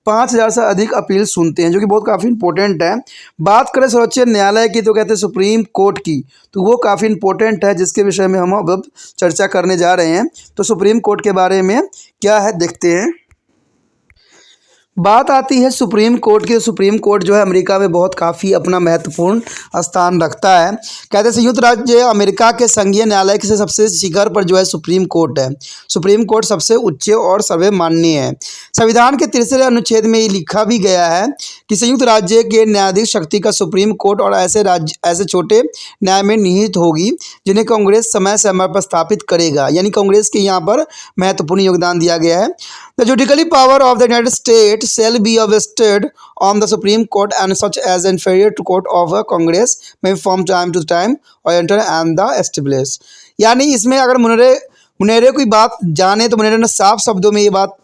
5000 से अधिक अपील सुनते हैं, जो कि बहुत काफ़ी इंपॉर्टेंट है। बात करें सर्वोच्च न्यायालय की तो कहते हैं सुप्रीम कोर्ट की, तो वो काफ़ी इंपॉर्टेंट है जिसके विषय में हम अब चर्चा करने जा रहे हैं। तो सुप्रीम कोर्ट के बारे में क्या है देखते हैं। बात आती है सुप्रीम कोर्ट की। सुप्रीम कोर्ट जो है अमेरिका में बहुत काफ़ी अपना महत्वपूर्ण स्थान रखता है। कहते हैं संयुक्त राज्य अमेरिका के संघीय न्यायालय के सबसे शिखर पर जो है सुप्रीम कोर्ट है। सुप्रीम कोर्ट सबसे उच्च और सर्वमान्य है। संविधान के 3रे अनुच्छेद में ये लिखा भी गया है कि संयुक्त राज्य के न्यायाधीश शक्ति का सुप्रीम कोर्ट और ऐसे छोटे न्याय में निहित होगी जिन्हें कांग्रेस समय समय पर स्थापित करेगा, यानी कांग्रेस के यहाँ पर महत्वपूर्ण योगदान दिया गया है। The judiciary power of the United state shall be vested on the Supreme Court and such as inferior to court of a Congress may from time to time or enter and the establish। यानी इसमें अगर मुनेरे कोई बात जाने तो मुनेरे ने साफ शब्दों में ये बात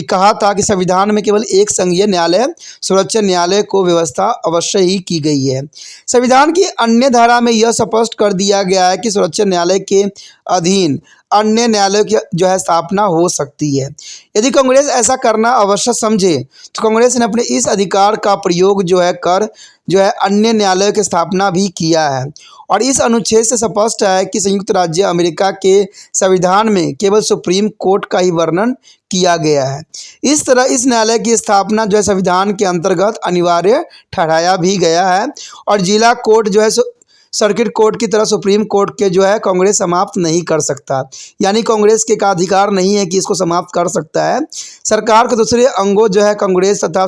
कहा था कि संविधान में केवल एक संघीय न्यायालय सर्वोच्च न्यायालय को व्यवस्था अवश्य ही की गई है। संविधान की अन्य धारा में यह स्पष्ट कर दिया गया है कि सर्वोच्च न्यायालय के अधीन अन्य न्यायालयों की जो है स्थापना हो सकती है। यदि कांग्रेस ऐसा करना आवश्यक समझे तो कांग्रेस ने अपने इस अधिकार का प्रयोग जो है कर जो है अन्य न्यायालयों की स्थापना भी किया है। और इस अनुच्छेद से स्पष्ट है कि संयुक्त राज्य अमेरिका के संविधान में केवल सुप्रीम कोर्ट का ही वर्णन किया गया है। इस तरह इस न्यायालय की स्थापना जो है संविधान के अंतर्गत अनिवार्य ठहराया भी गया है। और जिला कोर्ट जो है सर्किट कोर्ट की तरह सुप्रीम कोर्ट के जो है कांग्रेस समाप्त नहीं कर सकता, यानी कांग्रेस के का अधिकार नहीं है कि इसको समाप्त कर सकता है। सरकार के दूसरे अंगों जो है कांग्रेस तथा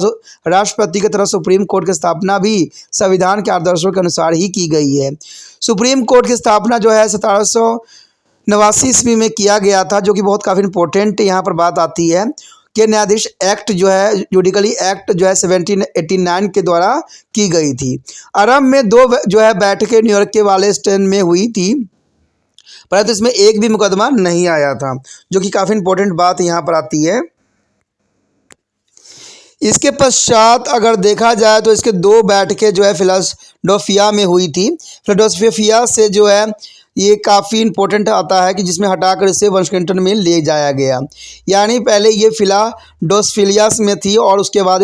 राष्ट्रपति की तरह सुप्रीम कोर्ट की स्थापना भी संविधान के आदर्शों के अनुसार ही की गई है। सुप्रीम कोर्ट की स्थापना जो है 1789 ईस्वी में किया गया था, जो कि बहुत काफ़ी इंपॉर्टेंट यहाँ पर बात आती है कि न्यायाधीश एक्ट जो है जुडिशरी एक्ट जो है 1789 के द्वारा की गई थी। आरंभ में 2 जो है बैठकें न्यूयॉर्क के वाले स्टैन में हुई थी, परंतु इसमें एक भी मुकदमा नहीं आया था, जो कि काफ़ी इंपॉर्टेंट बात यहाँ पर आती है। इसके पश्चात अगर देखा जाए तो इसके 2 बैठकें जो है फिलाडेल्फिया में हुई थी। फिलाडेल्फिया से जो है ये काफ़ी इंपॉर्टेंट आता है कि जिसमें हटाकर इसे वाशिंगटन में ले जाया गया, यानी पहले ये फिलाडेल्फिया में थी और उसके बाद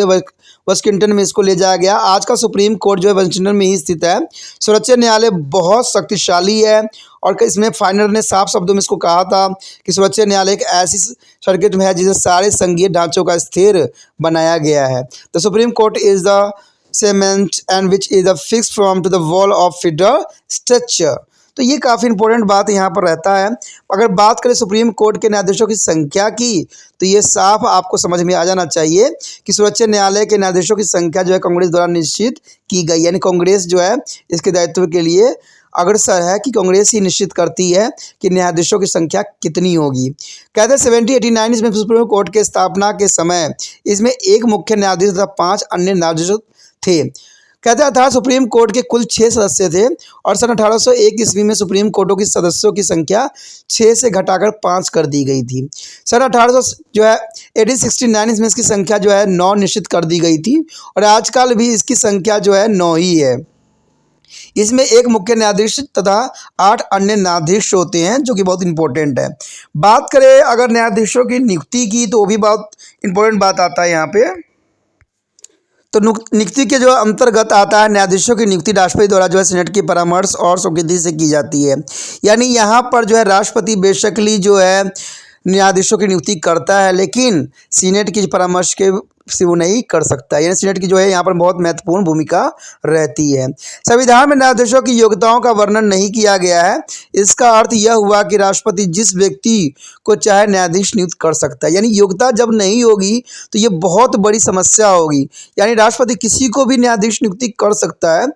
वाशिंगटन में इसको ले जाया गया। आज का सुप्रीम कोर्ट जो है वाशिंगटन में ही स्थित है। सर्वोच्च न्यायालय बहुत शक्तिशाली है और इसमें फाइनल ने साफ शब्दों में इसको कहा था कि सर्वोच्च न्यायालय एक ऐसी सर्किट में है जिसे सारे संघीय ढांचों का स्थिर बनाया गया है। The supreme court is the cement and which is the fix from to the wall of federal structure. तो ये काफ़ी इंपॉर्टेंट बात यहाँ पर रहता है। अगर बात करें सुप्रीम कोर्ट के न्यायाधीशों की संख्या की तो ये साफ आपको समझ में आ जाना चाहिए कि सर्वोच्च न्यायालय के न्यायाधीशों की संख्या जो है कांग्रेस द्वारा निश्चित की गई, यानी कांग्रेस जो है इसके दायित्व के लिए अग्रसर है कि कांग्रेस ही निश्चित करती है कि न्यायाधीशों की संख्या कितनी होगी। कहते हैं 1789 में सुप्रीम कोर्ट के स्थापना के समय इसमें एक मुख्य न्यायाधीश तथा 5 अन्य न्यायाधीश थे। कहते हैं सुप्रीम कोर्ट के कुल 6 सदस्य थे और सन 1801 ईस्वी में सुप्रीम कोर्टों की सदस्यों की संख्या 6 से घटाकर 5 कर दी गई थी। सन 1869 में इसकी संख्या जो है 9 निश्चित कर दी गई थी और आजकल भी इसकी संख्या जो है 9 ही है। इसमें एक मुख्य न्यायाधीश तथा 8 अन्य न्यायाधीश होते हैं, जो कि बहुत इंपॉर्टेंट है। बात करें अगर न्यायाधीशों की नियुक्ति की, तो वो भी बहुत इंपॉर्टेंट बात आता है यहाँ पे। तो नियुक्ति के जो अंतर्गत आता है, न्यायाधीशों की नियुक्ति राष्ट्रपति द्वारा जो है सीनेट के परामर्श और स्वीकृति से की जाती है। यानी यहाँ पर जो है राष्ट्रपति बेसिकली जो है न्यायाधीशों की नियुक्ति करता है, लेकिन सीनेट की परामर्श के से वो नहीं कर सकता। यानी सीनेट की जो है यहाँ पर बहुत महत्वपूर्ण भूमिका रहती है। संविधान में न्यायाधीशों की योग्यताओं का वर्णन नहीं किया गया है। इसका अर्थ यह हुआ कि राष्ट्रपति जिस व्यक्ति को चाहे न्यायाधीश नियुक्त कर सकता है। यानी योग्यता जब नहीं होगी तो ये बहुत बड़ी समस्या होगी। यानी राष्ट्रपति किसी को भी न्यायाधीश नियुक्ति कर सकता है,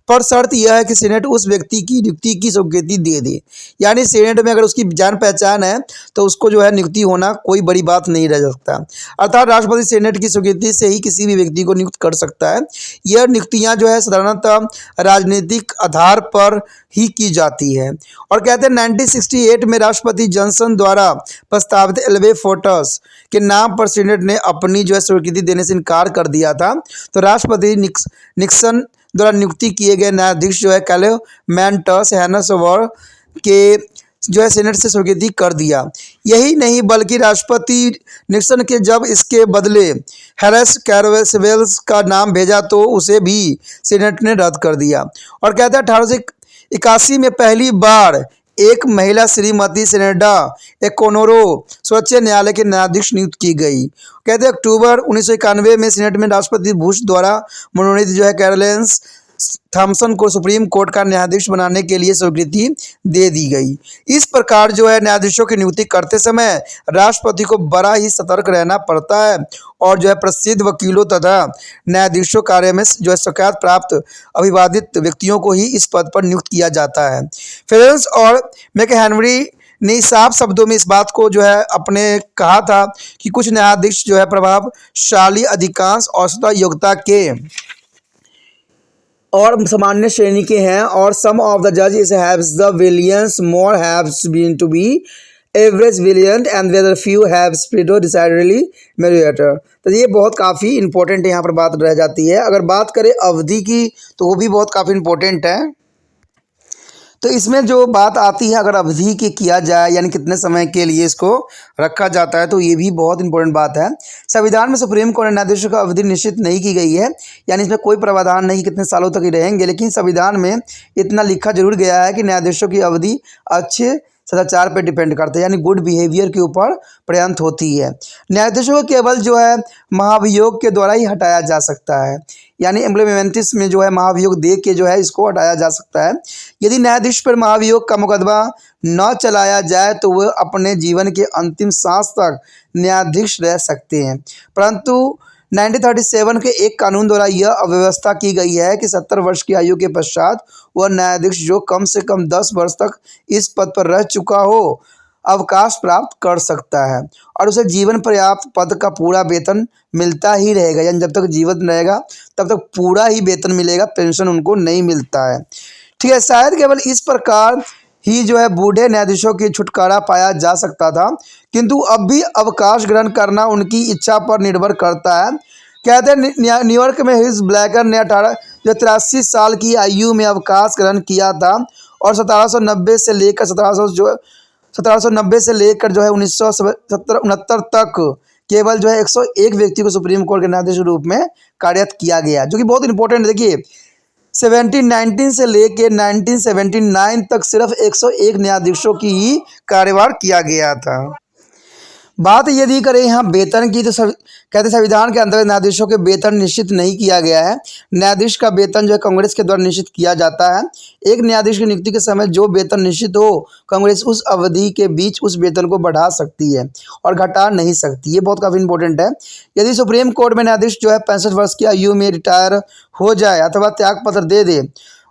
पर शर्त यह है कि सीनेट उस व्यक्ति की नियुक्ति की स्वीकृति दे दे। यानी सीनेट में अगर उसकी जान पहचान है तो उसको जो है नियुक्ति होना कोई बड़ी बात नहीं रह सकता। अर्थात राष्ट्रपति सीनेट की स्वीकृति से ही किसी भी व्यक्ति को नियुक्त कर सकता है। यह नियुक्तियां जो है साधारणतः राजनीतिक आधार पर ही की जाती है। और कहते हैं 1968 में राष्ट्रपति जॉनसन द्वारा प्रस्तावित एल्वे फोर्टस के नाम पर सीनेट ने अपनी जो है स्वीकृति देने से इनकार कर दिया था। तो राष्ट्रपति निक्सन द्वारा नियुक्ति किए गए न्यायाधीश जो है कैलेमेंटस हैनसवर के जो है सीनेट से स्वीकृति कर दिया। यही नहीं बल्कि राष्ट्रपति निक्सन के जब इसके बदले हैरिस कैरवेल्स का नाम भेजा तो उसे भी सीनेट ने रद्द कर दिया। और कहता है 1881 में पहली बार एक महिला श्रीमती सेनेडा एकोनोरो सर्वोच्च न्यायालय के न्यायाधीश नियुक्त की गई। कहते हैं अक्टूबर 1991 में सीनेट में राष्ट्रपति बुश द्वारा मनोनीत जो है कैरोलिन थॉमसन को सुप्रीम कोर्ट का न्यायाधीश बनाने के लिए स्वीकृति दे दी गई। इस प्रकार जो है न्यायाधीशों की नियुक्ति करते समय राष्ट्रपति को बड़ा ही सतर्क रहना पड़ता है और जो है प्रसिद्ध वकीलों तथा न्यायाधीशों कार्य में जो है शिकायत प्राप्त अविवादित व्यक्तियों को ही इस पद पर नियुक्त किया जाता है। फेरेंस और मैकहेनरी ने साफ शब्दों में इस बात को जो है अपने कहा था कि कुछ न्यायाधीश जो है प्रभावशाली, अधिकांश औसत योग्यता के और सामान्य श्रेणी के हैं, और सम ऑफ द जज haves the brilliance more haves been to be average brilliant and whether few have स्प्रिडो डिसाइडेडली मेरिटर। तो ये बहुत काफ़ी इंपॉर्टेंट यहाँ पर बात रह जाती है। अगर बात करें अवधि की तो वो भी बहुत काफ़ी इंपॉर्टेंट है। तो इसमें जो बात आती है अगर अवधि की किया जाए, यानी कितने समय के लिए इसको रखा जाता है, तो ये भी बहुत इंपॉर्टेंट बात है। संविधान में सुप्रीम कोर्ट न्यायाधीशों की अवधि निश्चित नहीं की गई है, यानी इसमें कोई प्रावधान नहीं कितने सालों तक ही रहेंगे, लेकिन संविधान में इतना लिखा जरूर गया है कि न्यायाधीशों की अवधि अच्छे सदाचार पर डिपेंड करते हैं, यानी गुड बिहेवियर के ऊपर पर्याप्त होती है। न्यायाधीशों को केवल जो है महाभियोग के द्वारा ही हटाया जा सकता है, यानी एम्प्लॉयमेंटिस में जो है महाभियोग दे के जो है इसको हटाया जा सकता है। यदि न्यायाधीश पर महाभियोग का मुकदमा न चलाया जाए तो वह अपने जीवन के अंतिम सांस तक न्यायाधीश रह सकते हैं, परंतु 1937 के एक कानून द्वारा यह अव्यवस्था की गई है कि 70 वर्ष की आयु के पश्चात वह न्यायाधीश जो कम से कम 10 वर्ष तक इस पद पर रह चुका हो अवकाश प्राप्त कर सकता है, और उसे जीवन पर्याप्त पद का पूरा वेतन मिलता ही रहेगा। यानी जब तक जीवित रहेगा तब तक पूरा ही वेतन मिलेगा, पेंशन उनको नहीं मिलता है। ठीक है, शायद केवल इस प्रकार ही जो है बूढ़े न्यायाधीशों की छुटकारा पाया जा सकता था, किंतु अब भी अवकाश ग्रहण करना उनकी इच्छा पर निर्भर करता है। कहते हैं न्यूयॉर्क में हिज ब्लैकर ने 83 साल की आयु में अवकाश ग्रहण किया था, और 1790 से लेकर 1790 से लेकर जो है 1969 तक केवल जो है 101 व्यक्ति को सुप्रीम कोर्ट के न्यायाधीश के रूप में कार्यरत किया गया, जो कि बहुत इंपॉर्टेंट है। देखिए 1719 से लेके 1979 तक सिर्फ 101 न्यायाधीशों की ही कार्यभार किया गया था। बात यदि करें यहाँ वेतन की, तो कहते संविधान के अंतर्गत न्यायाधीशों के वेतन निश्चित नहीं किया गया है। न्यायाधीश का वेतन जो है कांग्रेस के द्वारा निश्चित किया जाता है। एक न्यायाधीश की नियुक्ति के समय जो वेतन निश्चित हो, कांग्रेस उस अवधि के बीच उस वेतन को बढ़ा सकती है और घटा नहीं सकती। ये बहुत काफ़ी इंपॉर्टेंट है। यदि सुप्रीम कोर्ट में न्यायाधीश जो है 65 वर्ष की आयु में रिटायर हो जाए अथवा त्याग पत्र दे दे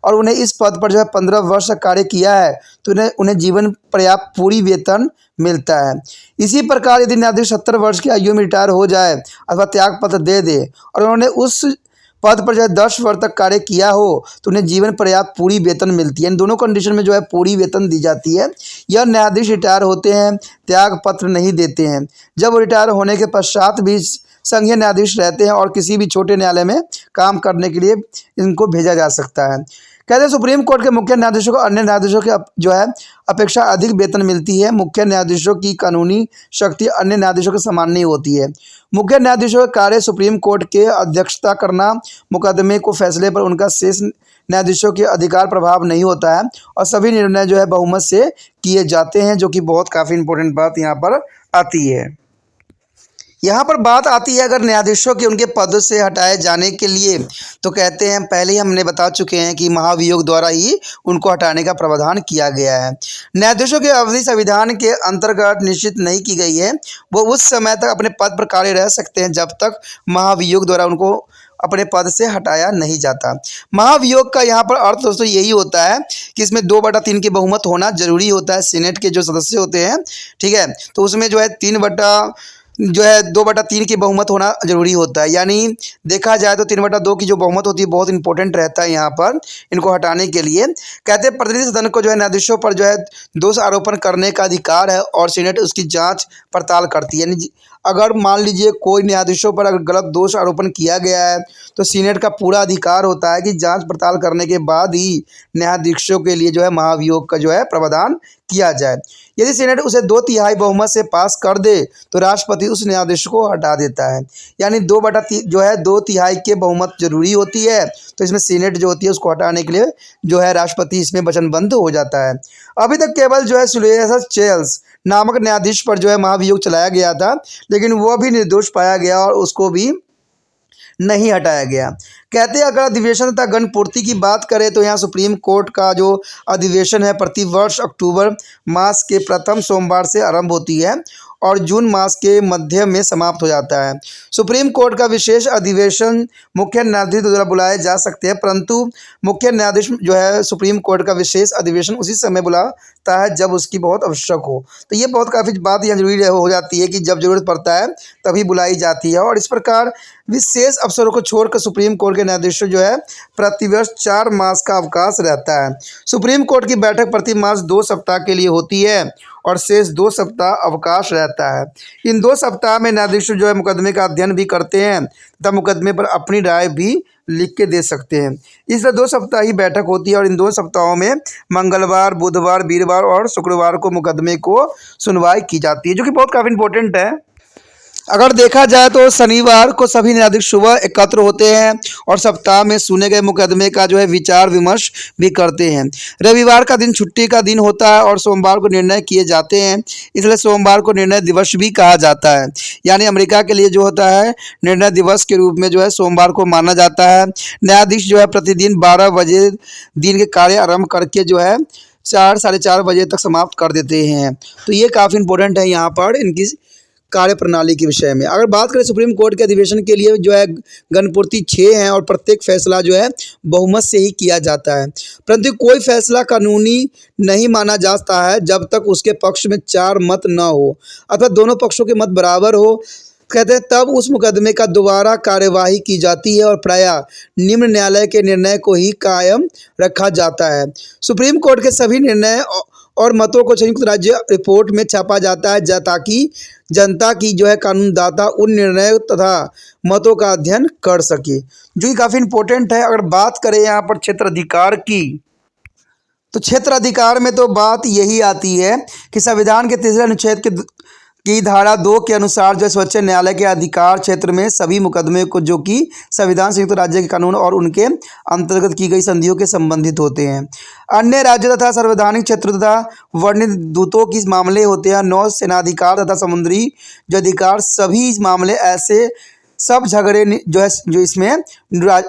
और उन्हें इस पद पर जो है 15 वर्ष कार्य किया है, तो उन्हें जीवन पर्याप्त पूरी वेतन मिलता है। इसी प्रकार यदि न्यायाधीश 70 वर्ष की आयु में रिटायर हो जाए अथवा त्याग पत्र दे दे और उन्होंने उस पद पर जो है 10 वर्ष तक कार्य किया हो, तो उन्हें जीवन पर्याप्त पूरी वेतन मिलती है। इन दोनों कंडीशन में जो है पूरी वेतन दी जाती है। यह न्यायाधीश रिटायर होते हैं, त्याग पत्र नहीं देते हैं। जब रिटायर होने के पश्चात भी संघीय न्यायाधीश रहते हैं और किसी भी छोटे न्यायालय में काम करने के लिए इनको भेजा जा सकता है। कहते हैं सुप्रीम कोर्ट के मुख्य न्यायाधीशों को अन्य न्यायाधीशों के जो है अपेक्षा अधिक वेतन मिलती है। मुख्य न्यायाधीशों की कानूनी शक्ति अन्य न्यायाधीशों के समान नहीं होती है। मुख्य न्यायाधीशों का कार्य सुप्रीम कोर्ट के अध्यक्षता करना, मुकदमे को फैसले पर उनका शेष न्यायाधीशों के अधिकार प्रभाव नहीं होता है और सभी निर्णय जो है बहुमत से किए जाते हैं, जो कि बहुत काफ़ी इंपॉर्टेंट बात यहाँ पर आती है। यहाँ पर बात आती है अगर न्यायाधीशों के उनके पद से हटाए जाने के लिए, तो कहते हैं पहले ही हमने बता चुके हैं कि महाभियोग द्वारा ही उनको हटाने का प्रावधान किया गया है। न्यायाधीशों की अवधि संविधान के अंतर्गत निश्चित नहीं की गई है। वो उस समय तक अपने पद पर कार्य रह सकते हैं जब तक महाभियोग द्वारा उनको अपने पद से हटाया नहीं जाता। महाभियोग का यहाँ पर अर्थ दोस्तों यही होता है कि इसमें 2/3 की बहुमत होना जरूरी होता है। सीनेट के जो सदस्य होते हैं, ठीक है, तो उसमें जो है 2/3 की बहुमत होना जरूरी होता है। यानी देखा जाए तो 3/2 की जो बहुमत होती है बहुत इंपॉर्टेंट रहता है यहाँ पर इनको हटाने के लिए। कहते हैं प्रतिनिधि सदन को जो है न्यायाधीशों पर जो है दोष आरोपण करने का अधिकार है और सीनेट उसकी जांच पड़ताल करती है। यानी अगर मान लीजिए कोई न्यायाधीशों पर अगर गलत दोष आरोपण किया गया है तो सीनेट का पूरा अधिकार होता है कि जांच पड़ताल करने के बाद ही न्यायाधीशों के लिए जो है महाभियोग का जो है प्रावधान किया जाए। यदि सीनेट उसे 2/3 बहुमत से पास कर दे तो राष्ट्रपति उस न्यायाधीश को हटा देता है। यानी 2/3 जो है 2/3 के बहुमत जरूरी होती है, तो इसमें सीनेट जो होती है उसको हटाने के लिए जो है राष्ट्रपति इसमें वचनबद्ध हो जाता है। अभी तक केवल जो है सिल्वेस्टर चेल्स नामक न्यायाधीश पर जो है महाभियोग चलाया गया था, लेकिन वह भी निर्दोष पाया गया और उसको भी नहीं हटाया गया। कहते हैं अगर अधिवेशन तथा गणपूर्ति की बात करें तो यहाँ सुप्रीम कोर्ट का जो अधिवेशन है प्रतिवर्ष अक्टूबर मास के प्रथम सोमवार से आरंभ होती है और जून मास के मध्य में समाप्त हो जाता है। सुप्रीम कोर्ट का विशेष अधिवेशन मुख्य न्यायाधीश द्वारा बुलाए जा सकते हैं, परंतु मुख्य न्यायाधीश जो है सुप्रीम कोर्ट का विशेष अधिवेशन उसी समय बुलाता है जब उसकी बहुत आवश्यक हो। तो ये बहुत काफ़ी बात यहाँ जरूरी हो जाती है कि जब जरूरत पड़ता है तभी बुलाई जाती है। और इस प्रकार विशेष अवसरों को छोड़कर सुप्रीम कोर्ट के न्यायाधीशों जो है प्रतिवर्ष 4 मास का अवकाश रहता है। सुप्रीम कोर्ट की बैठक प्रति मास 2 सप्ताह के लिए होती है और शेष 2 सप्ताह अवकाश रहता है। इन 2 सप्ताह में न्यायाधीश जो है मुकदमे का अध्ययन भी करते हैं तथा मुकदमे पर अपनी राय भी लिख के दे सकते हैं। इसलिए 2 सप्ताह ही बैठक होती है और इन 2 सप्ताहों में मंगलवार, बुधवार, वीरवार और शुक्रवार को मुकदमे को सुनवाई की जाती है, जो कि बहुत काफ़ी इंपॉर्टेंट है। अगर देखा जाए तो शनिवार को सभी न्यायाधीश सुबह एकत्र होते हैं और सप्ताह में सुने गए मुकदमे का जो है विचार विमर्श भी करते हैं। रविवार का दिन छुट्टी का दिन होता है और सोमवार को निर्णय किए जाते हैं, इसलिए सोमवार को निर्णय दिवस भी कहा जाता है। यानी अमेरिका के लिए जो होता है निर्णय दिवस के रूप में जो है सोमवार को माना जाता है। न्यायाधीश जो है प्रतिदिन 12 बजे दिन के कार्य आरंभ करके जो है 4 साढ़े 4 बजे तक समाप्त कर देते हैं। तो ये काफ़ी इंपॉर्टेंट है यहाँ पर इनकी कार्य प्रणाली के विषय में। अगर बात करें सुप्रीम कोर्ट के अधिवेशन के लिए जो है गणपूर्ति 6 हैं और प्रत्येक फैसला जो है बहुमत से ही किया जाता है, परंतु कोई फैसला कानूनी नहीं माना जाता है जब तक उसके पक्ष में 4 मत न हो अथवा दोनों पक्षों के मत बराबर हो। कहते हैं तब उस मुकदमे का दोबारा कार्यवाही की जाती है और प्रायः निम्न न्यायालय के निर्णय को ही कायम रखा जाता है। सुप्रीम कोर्ट के सभी निर्णय और मतों को संयुक्त राज्य रिपोर्ट में छापा जाता है ताकि जनता की जो है कानूनदाता उन निर्णयों तथा मतों का अध्ययन कर सके, जो कि काफ़ी इम्पोर्टेंट है। अगर बात करें यहाँ पर क्षेत्राधिकार की, तो क्षेत्राधिकार में तो बात यही आती है कि संविधान के 3 अनुच्छेद की धारा 2 के अनुसार जो सर्वोच्च न्यायालय के अधिकार क्षेत्र में सभी मुकदमे को जो कि संविधान संयुक्त राज्य के कानून और उनके अंतर्गत की गई संधियों के संबंधित होते हैं। अन्य राज्य तथा संवैधानिक क्षेत्र तथा वर्णित दूतों के मामले होते हैं। नौ सेनाधिकार तथा समुद्री जो अधिकार सभी मामले ऐसे सब झगड़े जो इसमें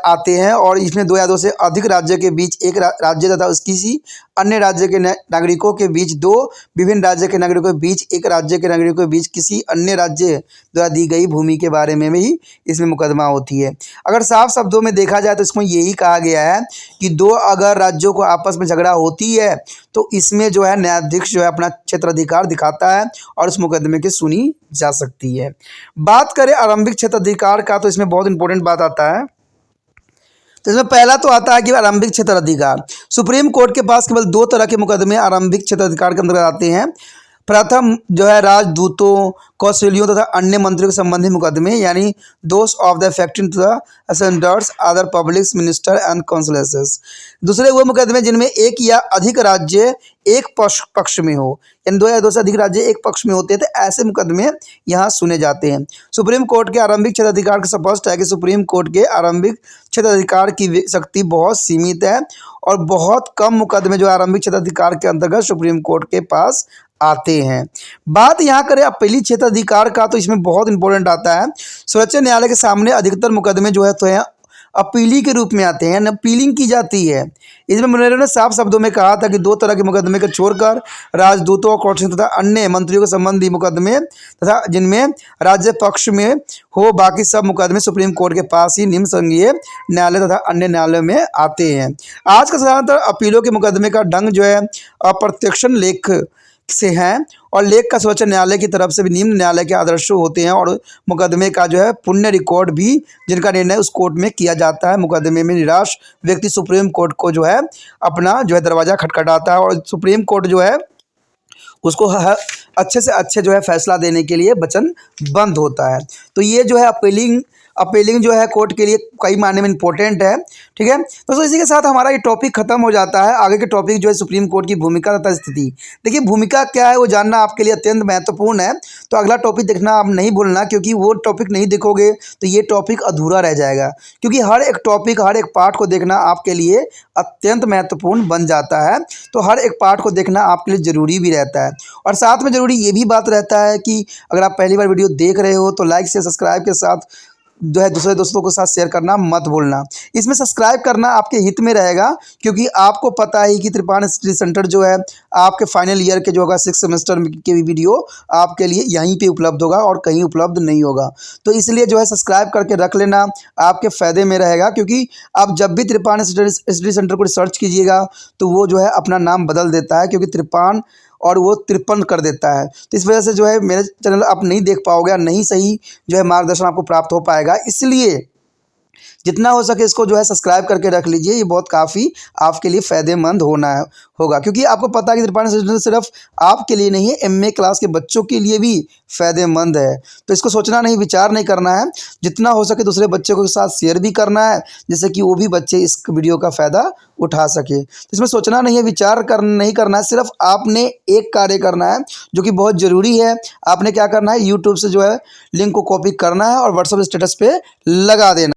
आते हैं और इसमें 2 या 2 से अधिक राज्य के बीच एक राज्य तथा किसी अन्य राज्य के नागरिकों के बीच 2 विभिन्न राज्य के नागरिकों के बीच एक राज्य के नागरिकों के बीच किसी अन्य राज्य द्वारा दी गई भूमि के बारे में भी इसमें मुकदमा होती है। अगर साफ शब्दों में देखा जाए तो इसमें यही कहा गया है कि 2 अगर राज्यों को आपस में झगड़ा होती है तो इसमें जो है न्यायाधीश जो है अपना क्षेत्राधिकार दिखाता है और उस मुकदमे की सुनी जा सकती है। बात करें आरंभिक क्षेत्राधिकार का तो इसमें बहुत इंपॉर्टेंट बात आता है। तो इसमें पहला तो आता है कि आरंभिक क्षेत्राधिकार। सुप्रीम कोर्ट के पास केवल 2 तरह के मुकदमे आरंभिक क्षेत्राधिकार के अंतर्गत आते हैं। प्रथम जो है राजदूतों कौशलियों तथा अन्य मंत्रियों के संबंधी मुकदमे यानी those of the affecting to the ascenders other public minister and councillors. दूसरे वो मुकदमे जिनमें एक या अधिक राज्य एक पक्ष में हो, यानी दो या दो से अधिक राज्य एक पक्ष में होते हैं, तो ऐसे मुकदमे यहाँ सुने जाते हैं। सुप्रीम कोर्ट के आरंभिक क्षेत्राधिकार का स्पष्ट है कि सुप्रीम कोर्ट के आरंभिक क्षेत्राधिकार की शक्ति बहुत सीमित है और बहुत कम मुकदमे जो आरंभिक क्षेत्राधिकार के अंतर्गत सुप्रीम कोर्ट के पास आते हैं। बात यहाँ करें अपीली क्षेत्राधिकार का, तो इसमें बहुत इंपॉर्टेंट आता है। सर्वोच्च न्यायालय के सामने अधिकतर मुकदमे जो है तो अपीली के रूप में आते हैं, अपीलिंग की जाती है। इसमें मुनैर ने साफ शब्दों में कहा था कि दो तरह के मुकदमे को छोड़कर राजदूतों और कौंसिल तथा अन्य मंत्रियों के संबंधी मुकदमे तथा जिनमें राज्य पक्ष में हो, बाकी सब मुकदमे सुप्रीम कोर्ट के पास ही निम्न संघीय न्यायालय तथा अन्य न्यायालयों में आते हैं। आज का साधारणतः अपीलों के मुकदमे का ढंग जो है अप्रत्यक्षण लेख से हैं और लेख का सर्वोच्च न्यायालय की तरफ से भी निम्न न्यायालय के आदर्श होते हैं और मुकदमे का जो है पुण्य रिकॉर्ड भी जिनका निर्णय उस कोर्ट में किया जाता है। मुकदमे में निराश व्यक्ति सुप्रीम कोर्ट को जो है अपना जो है दरवाज़ा खटखटाता है और सुप्रीम कोर्ट जो है उसको अच्छे से अच्छे जो है फैसला देने के लिए वचनबद्ध होता है। तो ये जो है अपीलिंग जो है कोर्ट के लिए कई मायने में इंपॉर्टेंट है। ठीक है दोस्तों, इसी के साथ हमारा ये टॉपिक खत्म हो जाता है। आगे के टॉपिक जो है सुप्रीम कोर्ट की भूमिका तथा स्थिति। देखिए भूमिका क्या है वो जानना आपके लिए अत्यंत महत्वपूर्ण है, तो अगला टॉपिक देखना आप नहीं भूलना, क्योंकि वो टॉपिक नहीं देखोगे तो ये टॉपिक अधूरा रह जाएगा। क्योंकि हर एक टॉपिक हर एक पार्ट को देखना आपके लिए अत्यंत महत्वपूर्ण बन जाता है, तो हर एक पार्ट को देखना आपके लिए ज़रूरी भी रहता है। और साथ में ज़रूरी ये भी बात रहता है कि अगर आप पहली बार वीडियो देख रहे हो तो लाइक से सब्सक्राइब के साथ जो है दूसरे दोस्तों के साथ शेयर करना मत भूलना। इसमें सब्सक्राइब करना आपके हित में रहेगा, क्योंकि आपको पता है कि त्रिपाण स्टडी सेंटर जो है आपके फाइनल ईयर के जो होगा 6 सेमेस्टर के वीडियो आपके लिए यहीं पे उपलब्ध होगा और कहीं उपलब्ध नहीं होगा। तो इसलिए जो है सब्सक्राइब करके रख लेना, आपके फ़ायदे में रहेगा। क्योंकि आप जब भी त्रिपाण स्टडी सेंटर को रिसर्च कीजिएगा तो वो जो है अपना नाम बदल देता है, क्योंकि त्रिपाण और वो 53 कर देता है। तो इस वजह से जो है मेरे चैनल आप नहीं देख पाओगे और नहीं सही जो है मार्गदर्शन आपको प्राप्त हो पाएगा। इसलिए जितना हो सके इसको जो है सब्सक्राइब करके रख लीजिए, ये बहुत काफ़ी आपके लिए फ़ायदेमंद होगा। क्योंकि आपको पता है कि त्रिपाण सेंटर सिर्फ आपके लिए नहीं है, एमए क्लास के बच्चों के लिए भी फ़ायदेमंद है। तो इसको सोचना नहीं, विचार नहीं करना है, जितना हो सके दूसरे बच्चों के साथ शेयर भी करना है, जिससे कि वो भी बच्चे इस वीडियो का फ़ायदा उठा सके। तो इसमें सोचना नहीं है, विचार नहीं करना है, सिर्फ आपने एक कार्य करना है जो कि बहुत ज़रूरी है। आपने क्या करना है, यूट्यूब से जो है लिंक को कॉपी करना है और व्हाट्सएप स्टेटस पे लगा देना